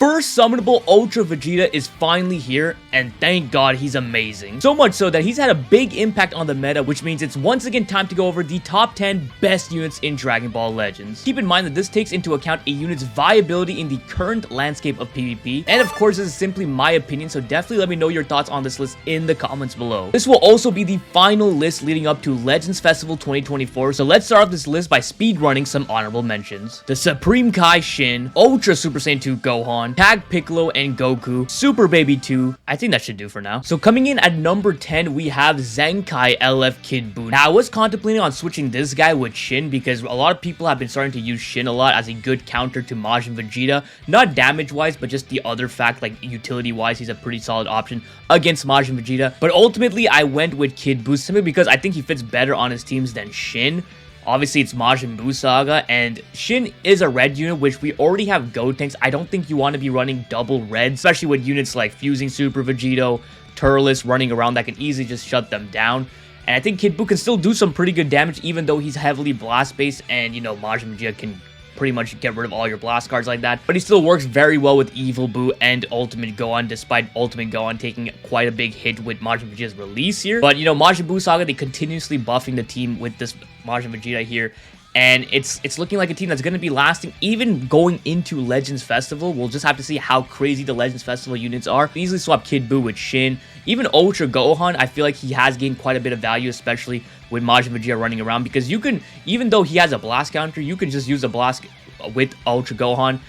first summonable Ultra Vegeta is finally here, and thank God he's amazing. So much so that he's had a big impact on the meta, which means it's once again time to go over the top 10 best units in Dragon Ball Legends. Keep in mind that this takes into account a unit's viability in the current landscape of PvP, and of course this is simply my opinion, so definitely let me know your thoughts on this list in the comments below. This will also be the final list leading up to Legends Festival 2024, so let's start off this list by speedrunning some honorable mentions. The Supreme Kai Shin, Ultra Super Saiyan 2 Gohan, Tag Piccolo and Goku, Super Baby 2, I think that should do for now. So coming in at number 10, we have Zenkai LF Kid Buu. Now I was contemplating on switching this guy with Shin because a lot of people have been starting to use Shin a lot as a good counter to Majin Vegeta. Not damage wise, but just the other fact, like utility wise, he's a pretty solid option against Majin Vegeta. But ultimately I went with Kid Buu simply because I think he fits better on his teams than Shin. Obviously, it's Majin Buu Saga, and Shin is a red unit, which we already have Gotenks. I don't think you want to be running double red, especially with units like Fusing Super Vegito, Turles running around that can easily just shut them down. And I think Kid Buu can still do some pretty good damage, even though he's heavily blast-based, and, you know, Majin Vegeta can pretty much get rid of all your blast cards like that. But he still works very well with Evil Buu and Ultimate Gohan, despite Ultimate Gohan taking quite a big hit with Majin Vegeta's release here. But, you know, Majin Buu Saga, they continuously buffing the team with this Majin Vegeta here. And it's looking like a team that's going to be lasting even going into Legends Festival. We'll just have to see how crazy the Legends Festival units are. Easily swap Kid Buu with Shin. Even Ultra Gohan, I feel like he has gained quite a bit of value, especially with Majin Vegeta running around. Because you can, even though he has a blast counter, you can just use a blast with Ultra Gohan.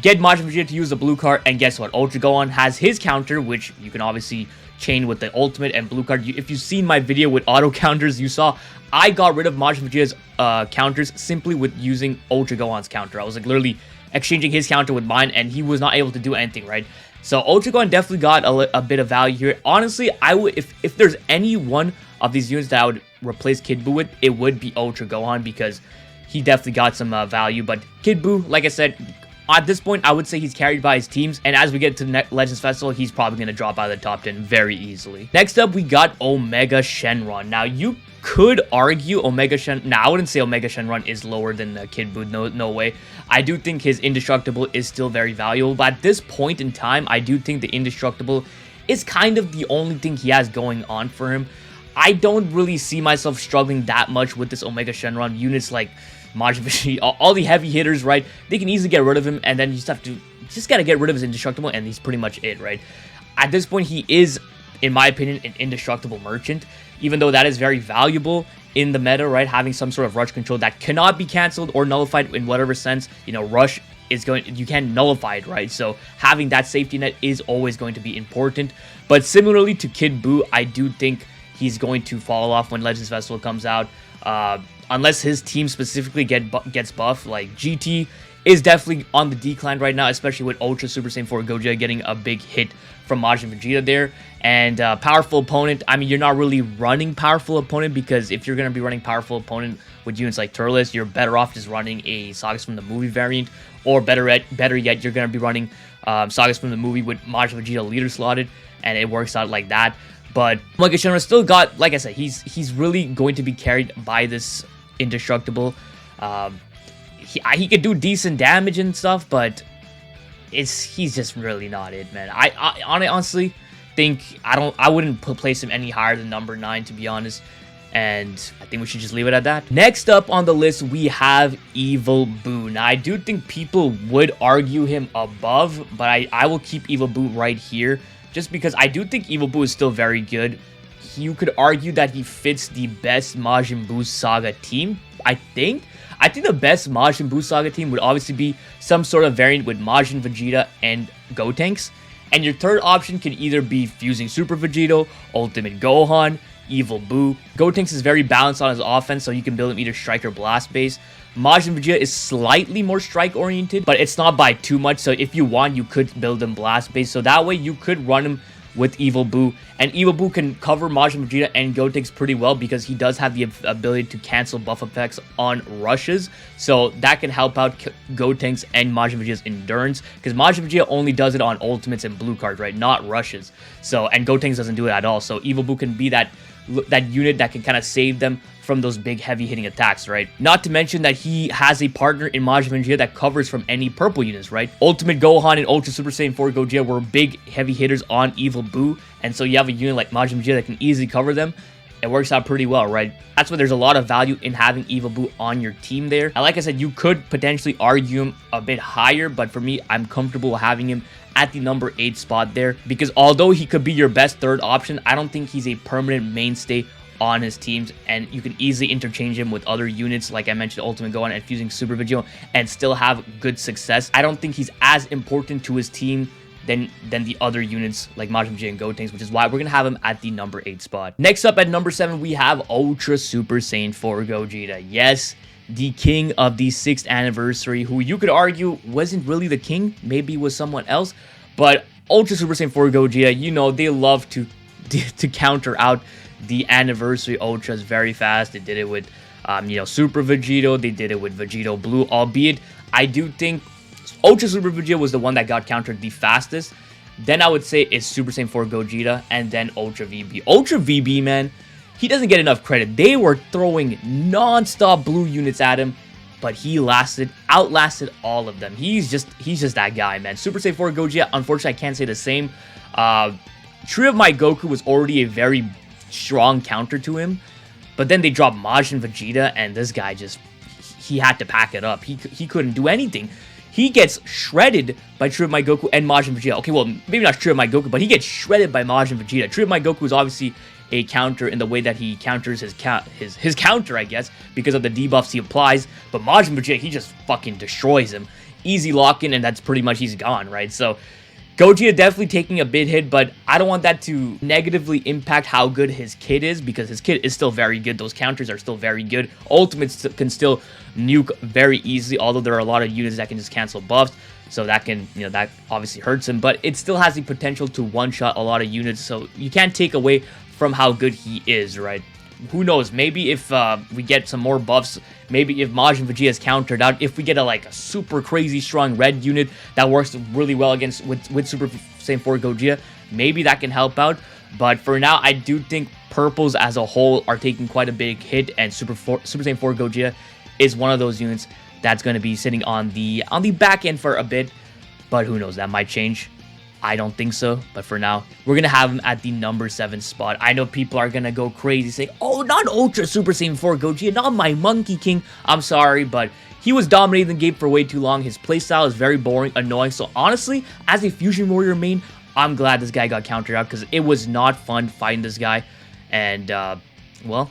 Get Majin Vegeta to use the blue card, and guess what? Ultra Gohan has his counter, which you can obviously chain with the ultimate and blue card. If you've seen my video with auto counters, you saw I got rid of Majin Vegeta's counters simply with using Ultra Gohan's counter. I was like literally exchanging his counter with mine, and he was not able to do anything, right? So Ultra Gohan definitely got a bit of value here. Honestly, I would, if there's any one of these units that I would replace Kid Buu with, it would be Ultra Gohan, because he definitely got some value. But Kid Buu, like I said, at this point, I would say he's carried by his teams, and as we get to the Legends Festival, he's probably going to drop out of the top 10 very easily. Next up, we got Omega Shenron. Now, you could argue Omega Shenron. Now, I wouldn't say Omega Shenron is lower than Kid Buu. No way. I do think his Indestructible is still very valuable, but at this point in time, I do think the Indestructible is kind of the only thing he has going on for him. I don't really see myself struggling that much with this Omega Shenron. Units like Majin Vegeta, all the heavy hitters, right? They can easily get rid of him, and then you just gotta get rid of his Indestructible, and he's pretty much it, right? At this point, he is, in my opinion, an Indestructible merchant, even though that is very valuable in the meta, right? Having some sort of rush control that cannot be canceled or nullified in whatever sense. You know, rush is you can nullify it, right? So having that safety net is always going to be important. But similarly to Kid Buu, I do think he's going to fall off when Legends Festival comes out. Unless his team specifically gets buffed. Like GT is definitely on the decline right now, especially with Ultra Super Saiyan 4 Gogeta getting a big hit from Majin Vegeta there. And powerful opponent, I mean, you're not really running powerful opponent, because if you're going to be running powerful opponent with units like Turles, you're better off just running a Sagas from the Movie variant, or better yet, you're going to be running Sagas from the Movie with Majin Vegeta leader slotted, and it works out like that. But Omega Shenron still got, like I said, he's really going to be carried by this Indestructible. He could do decent damage and stuff, but he's just really not it, man. I honestly think I wouldn't place him any higher than number 9, to be honest. And I think we should just leave it at that. Next up on the list, we have Evil Buu. Now, I do think people would argue him above, but I will keep Evil Buu right here, just because I do think Evil Buu is still very good. You could argue that he fits the best Majin Buu Saga team, I think. I think the best Majin Buu Saga team would obviously be some sort of variant with Majin Vegeta and Gotenks. And your third option can either be Fusing Super Vegito, Ultimate Gohan, Evil Buu. Gotenks is very balanced on his offense, so you can build him either strike or blast base. Majin Vegeta is slightly more strike oriented, but it's not by too much, so if you want, you could build him blast base. So that way you could run him with Evil Buu, and Evil Buu can cover Majin Vegeta and Gotenks pretty well, because he does have the ability to cancel buff effects on rushes, so that can help out Gotenks and Majin Vegeta's endurance, because Majin Vegeta only does it on ultimates and blue cards, right, not rushes. So, and Gotenks doesn't do it at all, so Evil Buu can be that unit that can kind of save them from those big heavy hitting attacks, right? Not to mention that he has a partner in Majin Vegeta that covers from any purple units, right? Ultimate Gohan and Ultra Super Saiyan 4 Gogeta were big heavy hitters on Evil Boo, and so you have a unit like Majin Vegeta that can easily cover them. It works out pretty well, right? That's why there's a lot of value in having Evil Boo on your team there. And like I said, you could potentially argue him a bit higher, but for me, I'm comfortable having him at the number 8 spot there, because although he could be your best third option, I don't think he's a permanent mainstay on his teams, and you can easily interchange him with other units like I mentioned, Ultimate Gohan and Fusing Super Vegito, and still have good success. I don't think he's as important to his team than the other units like Majin Vegeta and Gotenks, which is why we're gonna have him at the number 8 spot. Next up at number 7, we have Ultra Super Saiyan 4 Gogeta. Yes, the king of the 6th anniversary, who you could argue wasn't really the king, maybe was someone else, but Ultra Super Saiyan 4 Gogeta, you know, they love to counter out the anniversary Ultras very fast. They did it with, you know, Super Vegito. They did it with Vegito Blue, albeit I do think Ultra Super Vegeta was the one that got countered the fastest. Then I would say it's Super Saiyan 4 Gogeta, and then Ultra VB. Ultra VB, man, he doesn't get enough credit. They were throwing non-stop blue units at him, but he outlasted all of them. He's just that guy, man. Super Saiyan 4 Gogeta, unfortunately, I can't say the same. Tree of Might Goku was already a very strong counter to him, but then they dropped Majin Vegeta, and this guy he had to pack it up. He couldn't do anything. He gets shredded by Tree of Might Goku and Majin Vegeta. Okay, well, maybe not Tree of Might Goku, but he gets shredded by Majin Vegeta. Tree of Might Goku is obviously a counter in the way that he counters his counter, I guess, because of the debuffs he applies. But Majin Vegeta, he just fucking destroys him. Easy lock-in, and that's pretty much he's gone, right? So Gogeta definitely taking a big hit, but I don't want that to negatively impact how good his kit is, because his kit is still very good. Those counters are still very good. Ultimates can still nuke very easily, although there are a lot of units that can just cancel buffs, so that can, you know, that obviously hurts him, but it still has the potential to one-shot a lot of units, so you can't take away from how good he is, right? Who knows, maybe if we get some more buffs, maybe if Majin Vegeta is countered out, if we get a super crazy strong red unit that works really well with Super Saiyan 4 Gogeta, maybe that can help out. But for now, I do think purples as a whole are taking quite a big hit, and Super Saiyan 4 Gogeta is one of those units that's going to be sitting on the back end for a bit. But who knows, that might change. I don't think so, but for now, we're going to have him at the number 7 spot. I know people are going to go crazy saying, oh, not Ultra Super Saiyan 4 Gogeta, not my Monkey King. I'm sorry, but he was dominating the game for way too long. His playstyle is very boring, annoying. So honestly, as a Fusion Warrior main, I'm glad this guy got countered out, because it was not fun fighting this guy. And, well,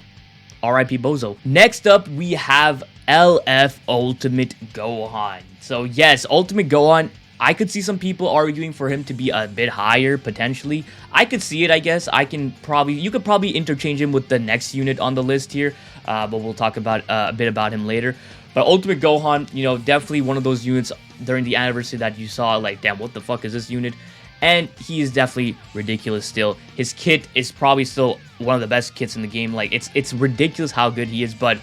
RIP Bozo. Next up, we have LF Ultimate Gohan. So yes, Ultimate Gohan, I could see some people arguing for him to be a bit higher, potentially. I could see it, I guess. You could probably interchange him with the next unit on the list here, but we'll talk about a bit about him later. But Ultimate Gohan, you know, definitely one of those units during the anniversary that you saw, like, damn, what the fuck is this unit? And he is definitely ridiculous still. His kit is probably still one of the best kits in the game. Like, it's ridiculous how good he is, but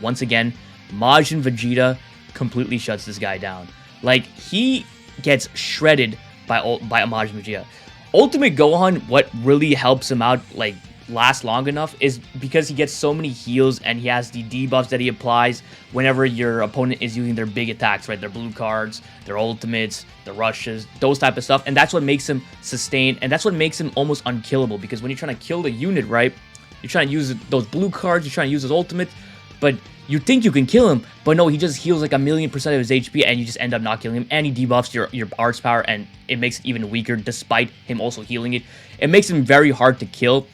once again, Majin Vegeta completely shuts this guy down. Like, he gets shredded by Majin Vegeta. Ultimate Gohan, what really helps him out, like, last long enough, is because he gets so many heals, and he has the debuffs that he applies whenever your opponent is using their big attacks, right? Their blue cards, their ultimates, the rushes, those type of stuff. And that's what makes him sustain, and that's what makes him almost unkillable, because when you're trying to kill the unit, right, you're trying to use those blue cards, you're trying to use those ultimates, but you think you can kill him, but no, he just heals like 1,000,000% of his HP, and you just end up not killing him, and he debuffs your arts power, and it makes it even weaker despite him also healing it. It makes him very hard to kill.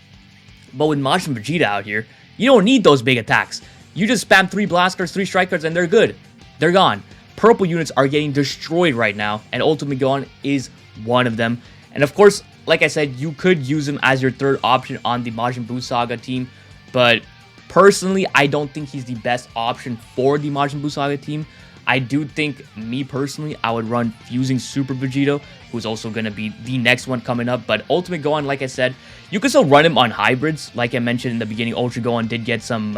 But with Majin Vegeta out here, you don't need those big attacks. You just spam 3 blast cards, 3 strike cards, and they're good. They're gone. Purple units are getting destroyed right now, and Ultimate Gohan is one of them. And of course, like I said, you could use him as your third option on the Majin Buu Saga team, but personally, I don't think he's the best option for the Majin Buu Saga team. I do think, me personally, I would run Fusing Super Vegito, who's also going to be the next one coming up. But Ultimate Gohan, like I said, you can still run him on hybrids. Like I mentioned in the beginning, Ultra Gohan did get some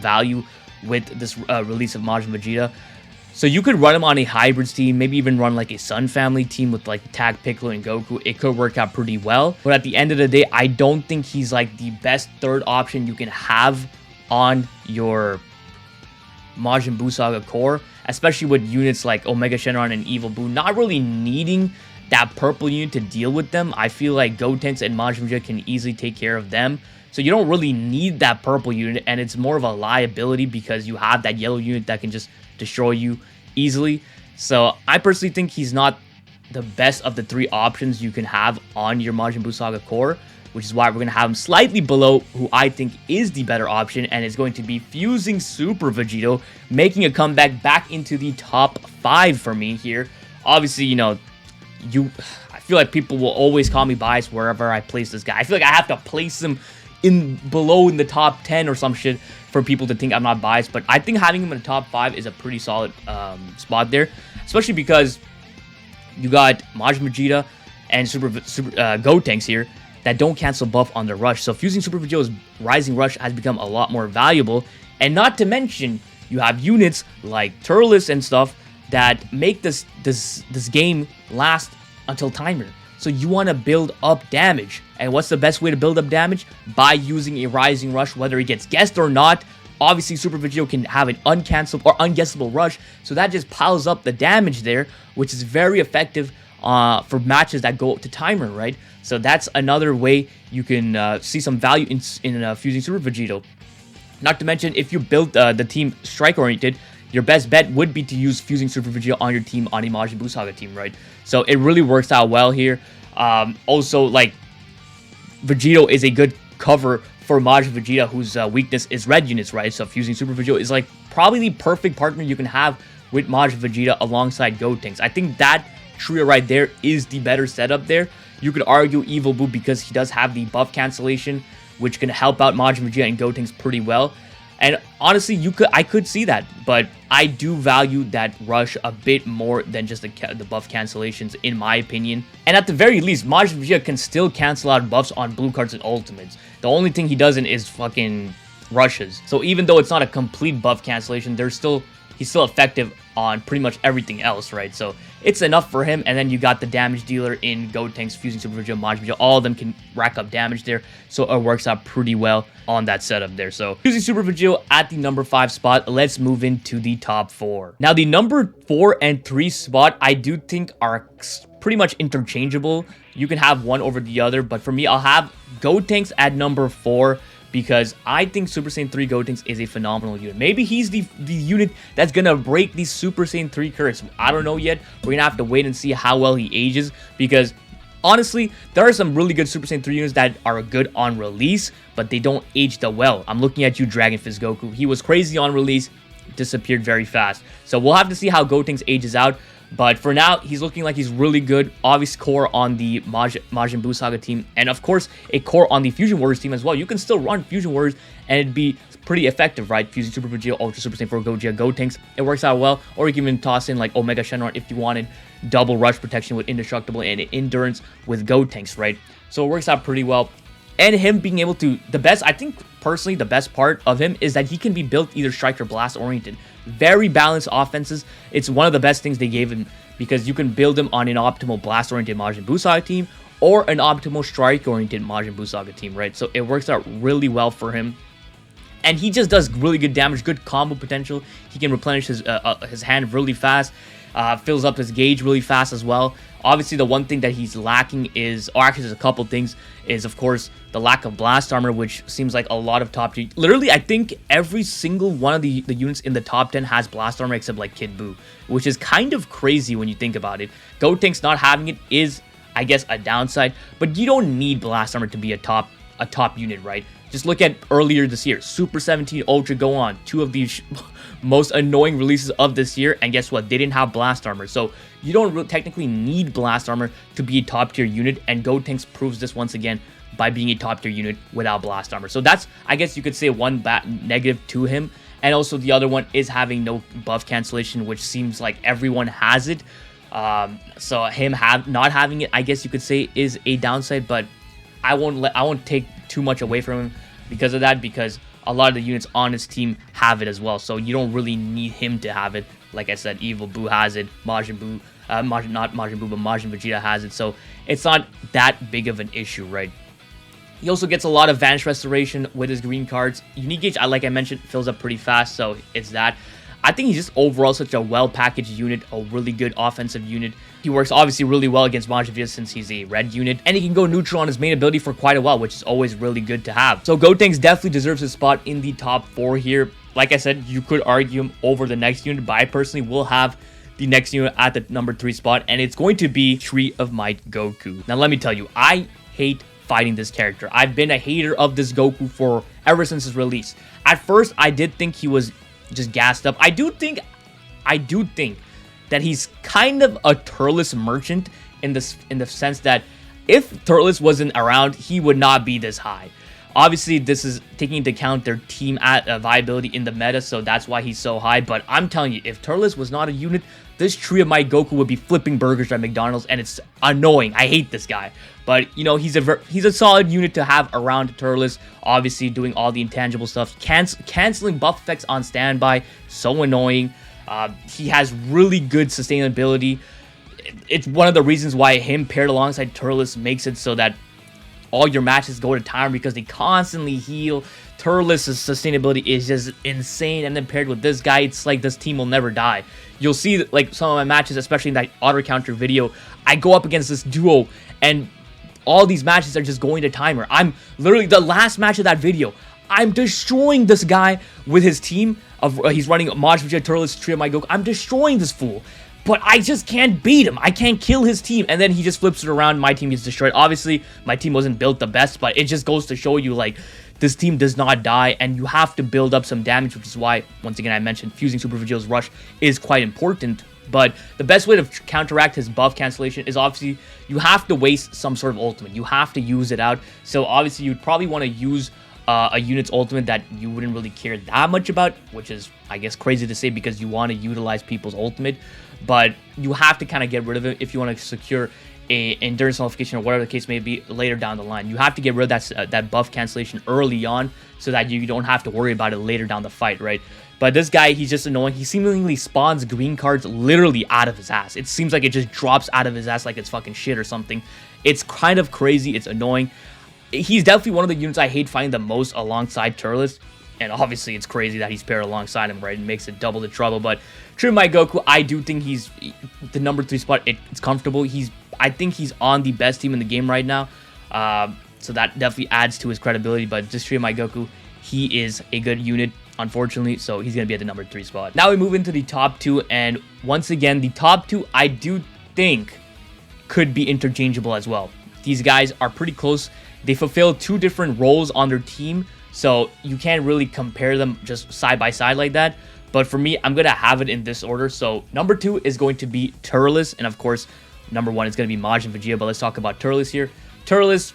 value with this release of Majin Vegeta. So you could run him on a hybrids team, maybe even run like a Sun family team with like Tag Piccolo and Goku. It could work out pretty well. But at the end of the day, I don't think he's like the best third option you can have on your Majin Buu Saga core, especially with units like Omega Shenron and Evil Buu not really needing that purple unit to deal with them. I feel like Gotenks and Majin Vegeta can easily take care of them. So you don't really need that purple unit, and it's more of a liability because you have that yellow unit that can just destroy you easily. So I personally think he's not the best of the 3 options you can have on your Majin Buu Saga core, which is why we're going to have him slightly below who I think is the better option, and is going to be Fusing Super Vegito, making a comeback back into the top 5 for me here. Obviously, you know, I feel like people will always call me biased wherever I place this guy. I feel like I have to place him below in the top 10 or some shit for people to think I'm not biased, but I think having him in the top 5 is a pretty solid spot there, especially because you got Majin Vegeta and Super Gotenks here that don't cancel buff on the rush. So Fusing Super Vegeta's Rising Rush has become a lot more valuable, and not to mention you have units like Turles and stuff that make this game last until timer. So you want to build up damage. And what's the best way to build up damage? By using a Rising Rush, whether it gets guessed or not. Obviously, Super Vegito can have an uncancelable or unguessable rush, so that just piles up the damage there, which is very effective for matches that go up to timer, right? So that's another way you can see some value in Fusing Super Vegito. Not to mention, if you build the team strike-oriented, your best bet would be to use Fusing Super Vegito on your team on a Majin Buu Saga team, right? So it really works out well here. Also, like, Vegito is a good cover for Majin Vegeta, whose weakness is red units, right? So Fusing Super Vegito is like probably the perfect partner you can have with Majin Vegeta alongside Gotenks. I think that trio right there is the better setup there. You could argue Evil Buu because he does have the buff cancellation, which can help out Majin Vegeta and Gotenks pretty well. And honestly, I could see that, but I do value that rush a bit more than just the buff cancellations, in my opinion. And at the very least, Majin Vegeta can still cancel out buffs on blue cards and ultimates. The only thing he doesn't is fucking rushes. So even though it's not a complete buff cancellation, he's still effective on pretty much everything else, right? So it's enough for him. And then you got the damage dealer in Gotenks, Fusing Super Vegeta, Majin Vegeta. All of them can rack up damage there, so it works out pretty well on that setup there. So Fusing Super Vegeta at the number 5 spot. Let's move into the top 4. Now the number 4 and 3 spot I do think are pretty much interchangeable. You can have one over the other, but for me, I'll have Gotenks at number 4 because I think Super Saiyan 3 Gotenks is a phenomenal unit. Maybe he's the unit that's gonna break the Super Saiyan 3 curse. I don't know yet. We're gonna have to wait and see how well he ages, because honestly, there are some really good Super Saiyan 3 units that are good on release, but they don't age that well. I'm looking at you, Dragon Fist Goku. He was crazy on release, disappeared very fast. So we'll have to see how Gotenks ages out. But for now, he's looking like he's really good. Obvious core on the Majin Buu Saga team. And of course, a core on the Fusion Warriors team as well. You can still run Fusion Warriors and it'd be pretty effective, right? Fusing Super Vegeta, Ultra Super Saiyan 4 Gogeta, Gotenks. It works out well. Or you can even toss in like Omega Shenron if you wanted double rush protection with Indestructible and endurance with Gotenks, right? So it works out pretty well. And him being able to, I think personally the best part of him is that he can be built either strike or blast oriented. Very balanced offenses. It's one of the best things they gave him, because you can build him on an optimal blast oriented Majin Buu Saga team or an optimal strike oriented Majin Buu Saga team, right? So it works out really well for him. And he just does really good damage, good combo potential. He can replenish his hand really fast, fills up his gauge really fast as well. Obviously, the one thing that he's lacking is, or actually there's a couple things, is of course the lack of blast armor, which seems like a lot of top tier. Literally, I think every single one of the units in the top 10 has blast armor except like Kid Buu, which is kind of crazy when you think about it. Gotenks not having it is, I guess, a downside, but you don't need blast armor to be a top unit, right? Just look at earlier this year, Super 17, Ultra Go On, 2 of these most annoying releases of this year, and guess what? They didn't have blast armor, so you don't technically need blast armor to be a top tier unit, and Gotenks proves this once again by being a top tier unit without blast armor. So that's, I guess you could say, one negative to him, and also the other one is having no buff cancellation, which seems like everyone has it. So him not having it, I guess you could say, is a downside, but I won't take too much away from him because of that, because a lot of the units on his team have it as well, so you don't really need him to have it. Like I said, Evil Buu has it, not Majin Buu, but Majin Vegeta has it, so it's not that big of an issue, right? He also gets a lot of Vanish Restoration with his green cards. Unique Gauge, like I mentioned, fills up pretty fast, so it's that. I think he's just overall such a well-packaged unit, a really good offensive unit. He works obviously really well against Majin Vegeta since he's a red unit, and he can go neutral on his main ability for quite a while, which is always really good to have. So Gotenks definitely deserves his spot in the top 4 here. Like I said, you could argue him over the next unit, but I personally will have the next unit at the number 3 spot, and it's going to be Tree of Might Goku. Now, let me tell you, I hate fighting this character. I've been a hater of this Goku for ever since his release. At first, I did think he was just gassed up. I do think that he's kind of a turles merchant in the sense that if turles wasn't around, he would not be this high. Obviously, this is taking into account their team viability in the meta, so that's why he's so high. But I'm telling you, if turles was not a unit, this Tree of Might Goku would be flipping burgers at McDonald's, and it's annoying. I hate this guy. But, you know, he's a solid unit to have around turles, obviously doing all the intangible stuff. Canceling buff effects on standby, so annoying. He has really good sustainability. It's one of the reasons why him paired alongside turles makes it so that all your matches go to timer, because they constantly heal. Turles' sustainability is just insane, and then paired with this guy, it's like this team will never die. You'll see like some of my matches, especially in that auto counter video, I go up against this duo, and all these matches are just going to timer. I'm literally, the last match of that video, I'm destroying this guy with his team of he's running Majin Vegeta, turles, Tree of Might Goku. I'm destroying this fool, but I just can't beat him. I can't kill his team, and then he just flips it around. My team gets destroyed. Obviously, my team wasn't built the best, but it just goes to show you, like, this team does not die, and you have to build up some damage, which is why, once again, I mentioned fusing Super Vegeta's Rush is quite important. But the best way to counteract his buff cancellation is obviously you have to waste some sort of ultimate. You have to use it out. So obviously you'd probably want to use a unit's ultimate that you wouldn't really care that much about, which is, I guess, crazy to say because you want to utilize people's ultimate. But you have to kind of get rid of it if you want to secure a endurance nullification or whatever the case may be later down the line. You have to get rid of that buff cancellation early on so that you don't have to worry about it later down the fight, right? But this guy, he's just annoying. He seemingly spawns green cards literally out of his ass. It seems like it just drops out of his ass like it's fucking shit or something. It's kind of crazy. It's annoying. He's definitely one of the units I hate fighting the most alongside turles. And obviously, it's crazy that he's paired alongside him, right? It makes it double the trouble. But Tree of Might Goku, I do think he's the number 3 spot. It's comfortable. I think he's on the best team in the game right now. So that definitely adds to his credibility. But just Tree of Might Goku, he is a good unit, unfortunately. So he's going to be at the number 3 spot. Now we move into the top 2. And once again, the top 2, I do think, could be interchangeable as well. These guys are pretty close. They fulfill 2 different roles on their team. So you can't really compare them just side by side like that. But for me, I'm going to have it in this order. So number 2 is going to be turles. And of course, number 1 is going to be Majin Vegeta. But let's talk about turles here. Turles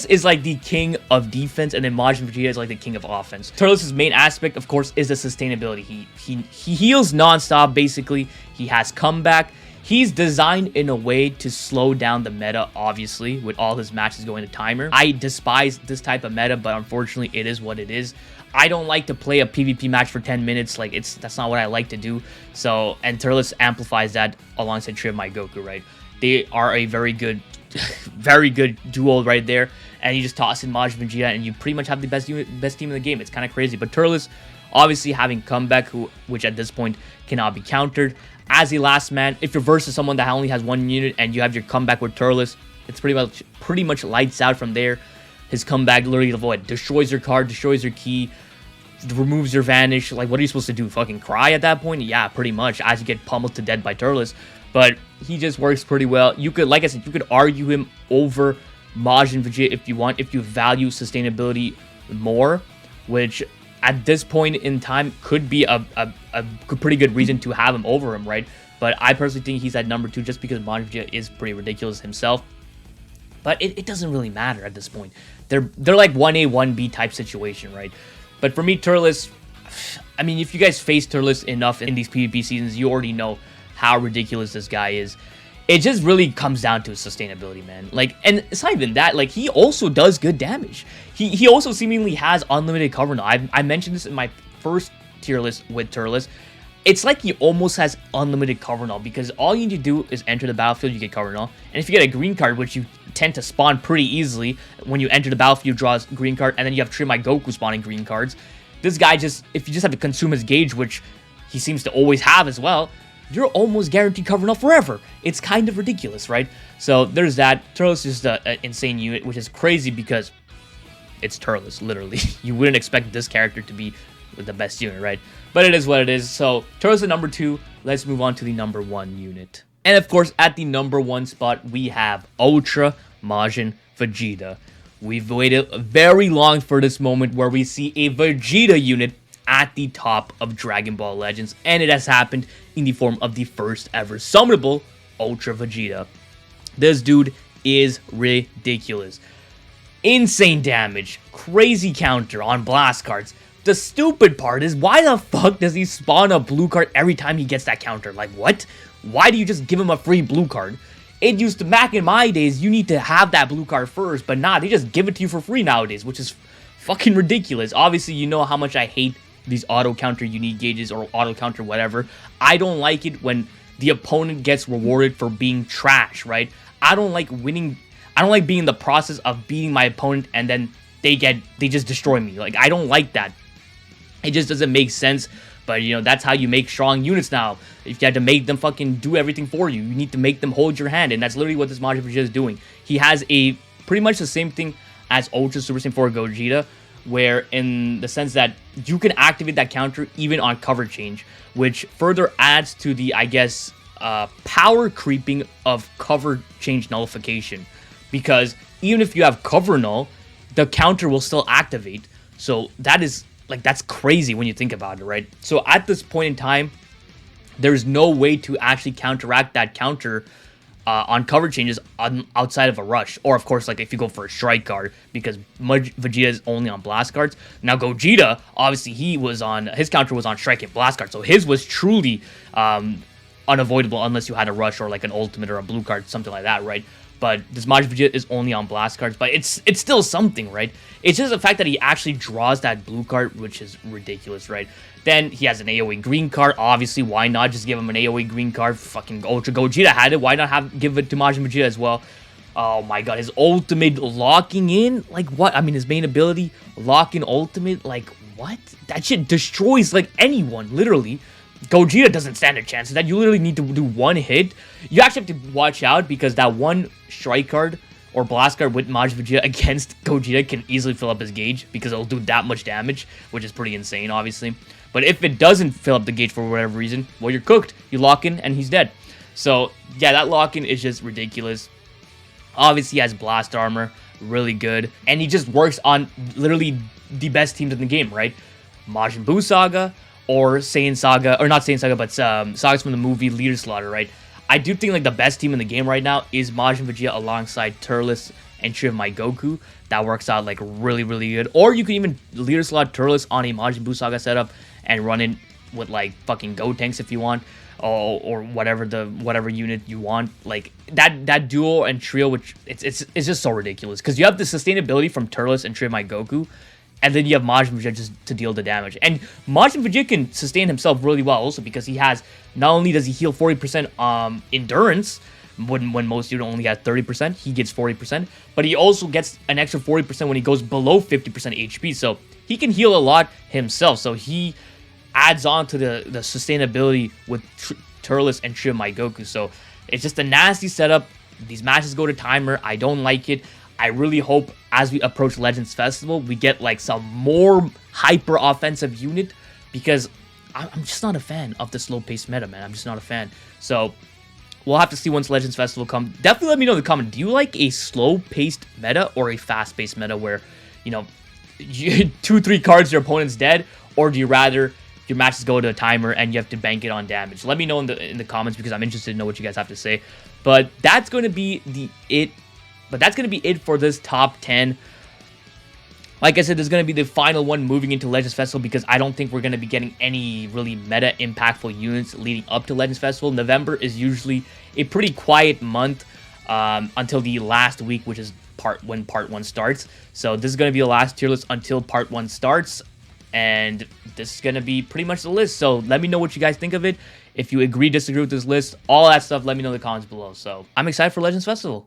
is like the king of defense, and then Majin Vegeta is like the king of offense. Turles' main aspect, of course, is the sustainability. He heals non-stop, basically. He has comeback. He's designed in a way to slow down the meta, obviously, with all his matches going to timer. I despise this type of meta, but unfortunately, it is what it is. I don't like to play a PvP match for 10 minutes. Like, that's not what I like to do. So, and turles amplifies that alongside Tree of Might Goku, right? They are a very good duo right there. And you just toss in Majin Vegeta, and you pretty much have the best team in the game. It's kind of crazy. But turles, obviously having comeback, which at this point cannot be countered. As a last man, if you're versus someone that only has 1 unit and you have your comeback with turles, it's pretty much lights out from there. His comeback literally destroys your card, destroys your key, removes your vanish. Like, what are you supposed to do? Fucking cry at that point? Yeah, pretty much, as you get pummeled to death by turles. But he just works pretty well. You could, like I said, you could argue him over Majin Vegeta if you want, if you value sustainability more, which at this point in time could be a pretty good reason to have him over him, right? But I personally think he's at number 2 just because Majin Vegeta is pretty ridiculous himself. But it doesn't really matter at this point. They're like 1A, 1B type situation, right? But for me, turles, I mean, if you guys face turles enough in these PvP seasons, you already know how ridiculous this guy is. It just really comes down to his sustainability, man. Like, and it's not even that. Like, he also does good damage. He also seemingly has unlimited cover now. I mentioned this in my first tier list with turles. It's like he almost has unlimited cover now because all you need to do is enter the battlefield, you get cover now. And if you get a green card, which you tend to spawn pretty easily. When you enter the battlefield, you draw a green card, and then you have Trim My Goku spawning green cards. This guy just, if you just have to consume his gauge, which he seems to always have as well, you're almost guaranteed cover null forever. It's kind of ridiculous, right? So there's that. Turles is just an insane unit, which is crazy because it's Turles, literally. You wouldn't expect this character to be the best unit, right? But it is what it is. So Turles is number 2. Let's move on to the number 1 unit. And of course, at the number 1 spot, we have Ultra Majin Vegeta. We've waited very long for this moment where we see a Vegeta unit at the top of Dragon Ball Legends, and it has happened in the form of the first ever summonable Ultra Vegeta. This dude is ridiculous. Insane damage, crazy counter on blast cards. The stupid part is, why the fuck does he spawn a blue card every time he gets that counter? Like, what? Why do you just give him a free blue card? It used to, back in my days, you need to have that blue card first, but nah, they just give it to you for free nowadays, which is fucking ridiculous. Obviously, you know how much I hate these auto counter unique gauges or auto counter whatever. I don't like it when the opponent gets rewarded for being trash, right? I don't like winning. I don't like being in the process of beating my opponent and then they just destroy me. Like, I don't like that. It just doesn't make sense. But, you know, that's how you make strong units now. If you had to make them fucking do everything for you, you need to make them hold your hand. And that's literally what this Majin Vegeta is doing. He has a pretty much the same thing as Ultra Super Saiyan 4 Gogeta, where in the sense that you can activate that counter even on cover change, which further adds to the, I guess, power creeping of cover change nullification. Because even if you have cover null, the counter will still activate. So that is, like, that's crazy when you think about it, right? So at this point in time, there's no way to actually counteract that counter on cover changes outside of a rush. Or, of course, like, if you go for a strike card, because Vegeta is only on blast cards. Now, Gogeta, obviously, his counter was on strike and blast cards. So his was truly unavoidable unless you had a rush or, like, an ultimate or a blue card, something like that, right? But this Majin Vegeta is only on blast cards, but it's still something, right? It's just the fact that he actually draws that blue card, which is ridiculous, right? Then he has an AoE green card. Obviously, why not just give him an AoE green card? Fucking Ultra Gogeta had it. Why not give it to Majin Vegeta as well? Oh my god, his ultimate locking in? Like, what? I mean, his main ability, lock in ultimate? Like, what? That shit destroys, like, anyone, literally. Gogeta doesn't stand a chance. That you literally need to do one hit. You actually have to watch out because that one strike card or blast card with Majin Vegeta against Gogeta can easily fill up his gauge because it'll do that much damage, which is pretty insane, obviously. But if it doesn't fill up the gauge for whatever reason, well, you're cooked. You lock in and he's dead. So, yeah, that lock-in is just ridiculous. Obviously, he has blast armor, really good. And he just works on literally the best teams in the game, right? Majin Buu Saga, or Saiyan Saga, or not Saiyan Saga, but sagas from the movie Leader Slaughter, right? I do think, like, the best team in the game right now is Majin Vegeta alongside Turles and Trim My Goku. That works out, like, really, really good. Or you can even Leader Slaughter Turles on a Majin Buu Saga setup and run it with, like, fucking Gotenks if you want, or whatever unit you want. Like, that duo and trio, which it's just so ridiculous because you have the sustainability from Turles and Trim My Goku. And then you have Majin Vegeta just to deal the damage. And Majin Vegeta can sustain himself really well also because he has, not only does he heal 40% endurance, when most units only have 30%, he gets 40%. But he also gets an extra 40% when he goes below 50% HP. So he can heal a lot himself. So he adds on to the sustainability with Turles and Trim My Goku. So it's just a nasty setup. These matches go to timer. I don't like it. I really hope as we approach Legends Festival, we get like some more hyper offensive unit because I'm just not a fan of the slow-paced meta, man. I'm just not a fan. So we'll have to see once Legends Festival comes. Definitely let me know in the comment. Do you like a slow-paced meta or a fast-paced meta where, you know, 2-3 cards, your opponent's dead? Or do you rather your matches go to a timer and you have to bank it on damage? Let me know in the comments because I'm interested to know what you guys have to say. But that's going to be it. But that's going to be it for this top 10. Like I said, this is going to be the final one moving into Legends Festival because I don't think we're going to be getting any really meta impactful units leading up to Legends Festival. November is usually a pretty quiet month until the last week, which is when Part 1 starts. So this is going to be the last tier list until Part 1 starts. And this is going to be pretty much the list. So let me know what you guys think of it. If you agree, disagree with this list, all that stuff, let me know in the comments below. So I'm excited for Legends Festival.